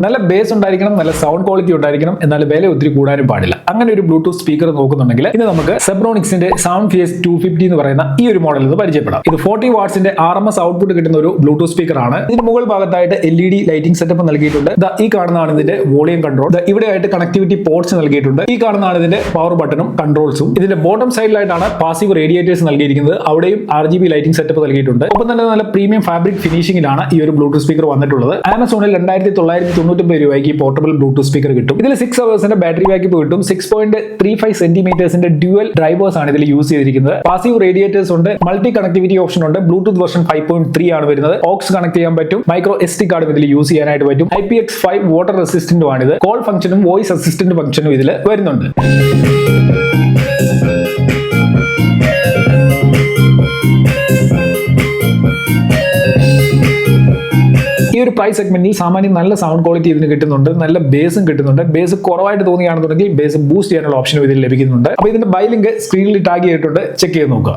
നല്ല ബേസ് ഉണ്ടായിരിക്കണം, നല്ല സൗണ്ട് ക്വാളിറ്റി ഉണ്ടായിരിക്കണം, എന്നാൽ വില ഒത്തിരി കൂടാനും പാടില്ല. അങ്ങനെ ഒരു ബ്ലൂടൂത്ത് സ്പീക്കർ നോക്കുന്നുണ്ടെങ്കിൽ ഇന്ന് നമുക്ക് സെബ്രോണിക്സിന്റെ സൗണ്ട് ഫിയസ് 250 എന്ന് പറയുന്ന ഈ ഒരു മോഡൽ ഇത് പരിചയപ്പെടാം. ഇത് 40 വാട്ട്സിന്റെ RMS ഔട്ട്പുട്ട് കിട്ടുന്ന ഒരു ബ്ലൂടൂത്ത് സ്പീക്കർ ആണ്. ഇതിന്റെ മുകൾ ഭാഗത്തായിട്ട് LED ലൈറ്റിംഗ് സെറ്റപ്പ് നൽകിയിട്ടുണ്ട്. ഈ കാണുന്നതാണ് ഇതിന്റെ വോളിയം കൺട്രോൾ. ഇവിടെയായിട്ട് കണക്ടിവിറ്റി പോർട്സ് നൽകിയിട്ടുണ്ട്. ഈ കാണുന്നതാണ് ഇതിന്റെ പവർ ബട്ടണും കൺട്രോൾസും. ഇതിന്റെ ബോട്ടം സൈഡിലായിട്ടാണ് പാസീവ് റേഡിയേറ്റേഴ്സ് നൽകിയിരിക്കുന്നത്. അവിടെയും RGB ലൈറ്റിംഗ് സെറ്റപ്പ് നൽകിയിട്ടുണ്ട്. ഒപ്പം തന്നെ നല്ല പ്രീമിയം ഫാബ്രിക് ഫിനിഷിംഗിലാണ് ഈ ഒരു ബ്ലൂടൂത്ത് സ്പീക്കർ വന്നിട്ടുള്ളത്. ആമസോണിൽ 2999 രൂപയ്ക്ക് പോർട്ടബിൾ ബ്ലൂടൂത്ത് സ്പീക്കർ കിട്ടും. ഇതിൽ 6 ഹവേഴ്സിന്റെ ബാറ്ററി ബാക്കപ്പ് കിട്ടും. 6.35 സെന്റിമീറ്റേഴ്സിന്റെ ഡ്യുവൽ ഡ്രൈവേഴ്സ് ആണ് ഇതിൽ യൂസ് ചെയ്തിരിക്കുന്നത്. പാസീവ് റേഡിയേറ്റേഴ്സ് ഉണ്ട്, മൾട്ടി കണക്ടിവിറ്റി ഓപ്ഷൻ ഉണ്ട്. ബ്ലൂടൂത്ത് വെർഷൻ 5.3 ആണ് വരുന്നത്. ഓക്സ് കണക്ട് ചെയ്യാൻ പറ്റും. മൈക്രോ SD കാർഡും ഇതിൽ യൂസ് ചെയ്യാനായിട്ട് പറ്റും. IPX5 വാട്ടർ റെസിസ്റ്റന്റും ആണിത്. കോൾ ഫംഗ്ഷനും വോയിസ് അസിസ്റ്റന്റ് ഫംഗ്ഷനും ഇതിൽ വരുന്നുണ്ട്. ഈ ഒരു പ്രൈസ് സെഗ്മെന്റിൽ സാമാന്യം നല്ല സൗണ്ട് ക്വാളിറ്റി ഇതിന് കിട്ടുന്നുണ്ട്, നല്ല ബേസും കിട്ടുന്നുണ്ട്. ബേസ് കുറവായിട്ട് തോന്നുകയാണെന്നുണ്ടെങ്കിൽ ബേസ് ബൂസ്റ്റ് ചെയ്യാനുള്ള ഓപ്ഷനും ഇതിൽ ലഭിക്കുന്നുണ്ട്. അപ്പോൾ ഇതിന്റെ ബൈ ലിങ്ക് സ്ക്രീനിൽ ടാഗ് ചെയ്തിട്ടുണ്ട്, ചെക്ക് ചെയ്ത് നോക്കുക.